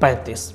35।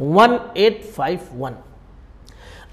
1851।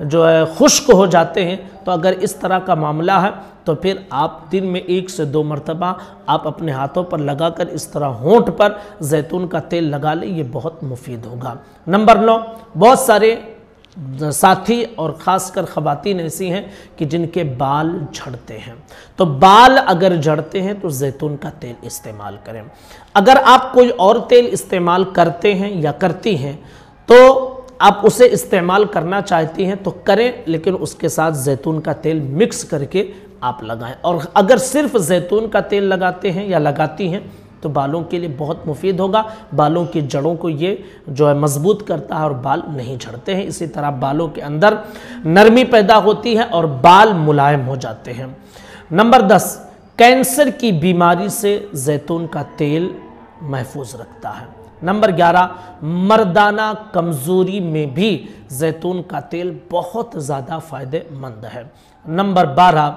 جو ہے خشک ہو جاتے ہیں، تو اگر اس طرح کا معاملہ ہے تو پھر آپ دن میں 1 سے 2 مرتبہ آپ اپنے ہاتھوں پر لگا کر اس طرح ہونٹ پر زیتون کا تیل لگا لیں، یہ بہت مفید ہوگا۔ نمبر 9، بہت سارے ساتھی اور خاص کر خواتین ایسی ہیں کہ جن کے بال جھڑتے ہیں، تو بال اگر جھڑتے ہیں تو زیتون کا تیل استعمال کریں۔ اگر آپ کوئی اور تیل استعمال کرتے ہیں یا کرتی ہیں تو آپ اسے استعمال کرنا چاہتی ہیں تو کریں، لیکن اس کے ساتھ زیتون کا تیل مکس کر کے آپ لگائیں۔ اور اگر صرف زیتون کا تیل لگاتے ہیں یا لگاتی ہیں تو بالوں کے لیے بہت مفید ہوگا، بالوں کی جڑوں کو یہ جو ہے مضبوط کرتا ہے اور بال نہیں جھڑتے ہیں، اسی طرح بالوں کے اندر نرمی پیدا ہوتی ہے اور بال ملائم ہو جاتے ہیں۔ نمبر 10، کینسر کی بیماری سے زیتون کا تیل محفوظ رکھتا ہے۔ نمبر 11، مردانہ کمزوری میں بھی زیتون کا تیل بہت زیادہ فائدہ مند ہے۔ نمبر 12،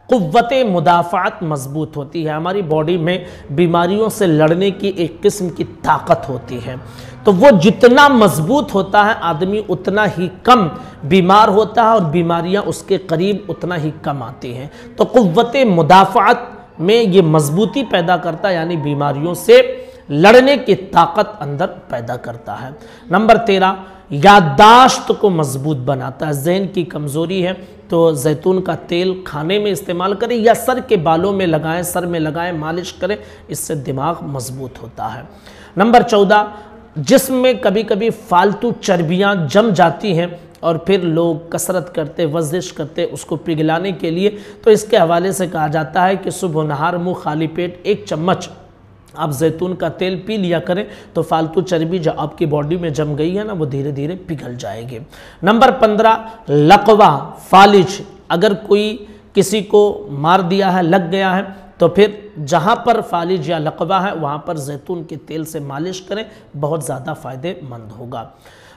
قوت مدافعت مضبوط ہوتی ہے، ہماری باڈی میں بیماریوں سے لڑنے کی ایک قسم کی طاقت ہوتی ہے، تو وہ جتنا مضبوط ہوتا ہے آدمی اتنا ہی کم بیمار ہوتا ہے اور بیماریاں اس کے قریب اتنا ہی کم آتی ہیں، تو قوت مدافعت میں یہ مضبوطی پیدا کرتا ہے، یعنی بیماریوں سے لڑنے کی طاقت اندر پیدا کرتا ہے۔ نمبر 13، یادداشت کو مضبوط بناتا ہے، ذہن کی کمزوری ہے تو زیتون کا تیل کھانے میں استعمال کریں یا سر کے بالوں میں لگائیں، سر میں لگائیں، مالش کریں، اس سے دماغ مضبوط ہوتا ہے۔ نمبر 14، جسم میں کبھی کبھی فالتو چربیاں جم جاتی ہیں اور پھر لوگ کسرت کرتے، ورزش کرتے اس کو پگھلانے کے لیے، تو اس کے حوالے سے کہا جاتا ہے کہ صبح و نہار منہ خالی پیٹ 1 چمچ آپ زیتون کا تیل پی لیا کریں تو فالتو چربی جو آپ کی باڈی میں جم گئی ہے نا وہ دھیرے دھیرے پگھل جائے گی۔ نمبر 15، لقوہ، فالج، اگر کوئی کسی کو مار دیا ہے، لگ گیا ہے، تو پھر جہاں پر فالج یا لقوہ ہے وہاں پر زیتون کے تیل سے مالش کریں، بہت زیادہ فائدہ مند ہوگا۔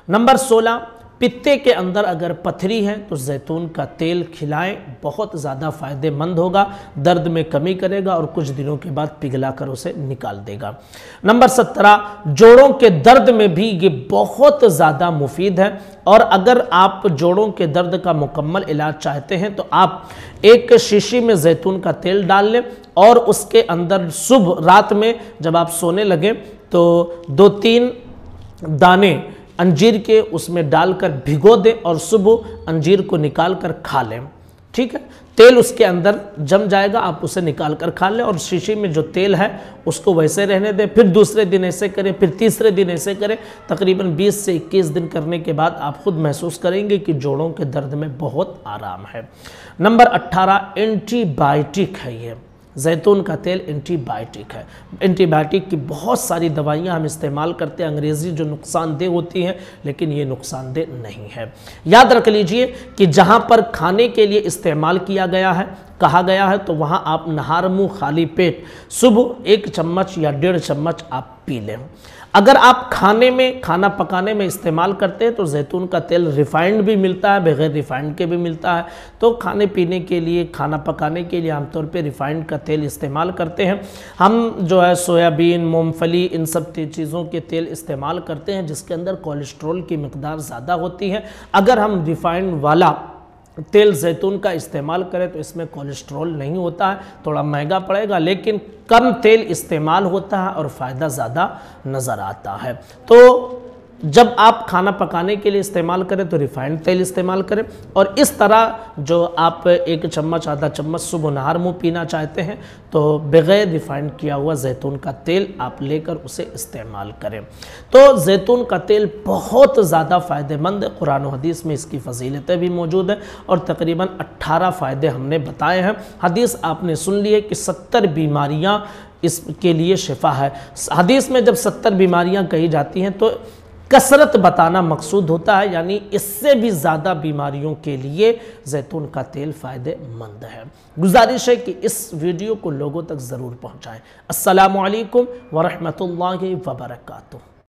نمبر 16، پتے کے اندر اگر پتھری ہے تو زیتون کا تیل کھلائیں، بہت زیادہ فائدہ مند ہوگا، درد میں کمی کرے گا اور کچھ دنوں کے بعد پگھلا کر اسے نکال دے گا۔ نمبر 17، جوڑوں کے درد میں بھی یہ بہت زیادہ مفید ہے، اور اگر آپ جوڑوں کے درد کا مکمل علاج چاہتے ہیں تو آپ ایک شیشی میں زیتون کا تیل ڈال لیں اور اس کے اندر صبح رات میں جب آپ سونے لگیں تو 2-3 دانے انجیر کے اس میں ڈال کر بھگو دیں اور صبح انجیر کو نکال کر کھا لیں، ٹھیک ہے؟ تیل اس کے اندر جم جائے گا، آپ اسے نکال کر کھا لیں اور شیشی میں جو تیل ہے اس کو ویسے رہنے دیں، پھر دوسرے دن ایسے کریں، پھر تیسرے دن ایسے کریں، تقریباً 20 سے 21 دن کرنے کے بعد آپ خود محسوس کریں گے کہ جوڑوں کے درد میں بہت آرام ہے۔ نمبر 18، اینٹی بائیوٹک ہے، یہ زیتون کا تیل اینٹی بائیوٹک ہے۔ اینٹی بائیوٹک کی بہت ساری دوائیاں ہم استعمال کرتے ہیں انگریزی جو نقصان دہ ہوتی ہیں، لیکن یہ نقصان دہ نہیں ہے۔ یاد رکھ لیجئے کہ جہاں پر کھانے کے لیے استعمال کیا گیا ہے، کہا گیا ہے، تو وہاں آپ نہار منہ خالی پیٹ صبح 1 چمچ یا 1.5 چمچ آپ پی لیں۔ اگر آپ کھانا پکانے میں استعمال کرتے ہیں تو زیتون کا تیل ریفائنڈ بھی ملتا ہے، بغیر ریفائنڈ کے بھی ملتا ہے، تو کھانے پینے کے لیے، کھانا پکانے کے لیے عام طور پہ ریفائنڈ کا تیل استعمال کرتے ہیں۔ ہم جو ہے سویابین، مونگ پھلی، ان سب چیزوں کے تیل استعمال کرتے ہیں جس کے اندر کولیسٹرول کی مقدار زیادہ ہوتی ہے۔ اگر ہم ریفائنڈ والا تیل زیتون کا استعمال کریں تو اس میں کولیسٹرول نہیں ہوتا ہے، تھوڑا مہنگا پڑے گا لیکن کم تیل استعمال ہوتا ہے اور فائدہ زیادہ نظر آتا ہے۔ تو جب آپ کھانا پکانے کے لیے استعمال کریں تو ریفائنڈ تیل استعمال کریں، اور اس طرح جو آپ 1 چمچ آدھا چمچ صبح نہار منہ پینا چاہتے ہیں تو بغیر ریفائنڈ کیا ہوا زیتون کا تیل آپ لے کر اسے استعمال کریں۔ تو زیتون کا تیل بہت زیادہ فائدہ مند ہے، قرآن و حدیث میں اس کی فضیلتیں بھی موجود ہیں اور تقریباً 18 فائدے ہم نے بتائے ہیں۔ حدیث آپ نے سن لی ہے کہ 70 بیماریاں اس کے لیے شفا ہے۔ حدیث میں جب 70 بیماریاں کہی جاتی ہیں تو کثرت بتانا مقصود ہوتا ہے، یعنی اس سے بھی زیادہ بیماریوں کے لیے زیتون کا تیل فائدہ مند ہے۔ گزارش ہے کہ اس ویڈیو کو لوگوں تک ضرور پہنچائیں۔ السلام علیکم ورحمۃ اللہ وبرکاتہ۔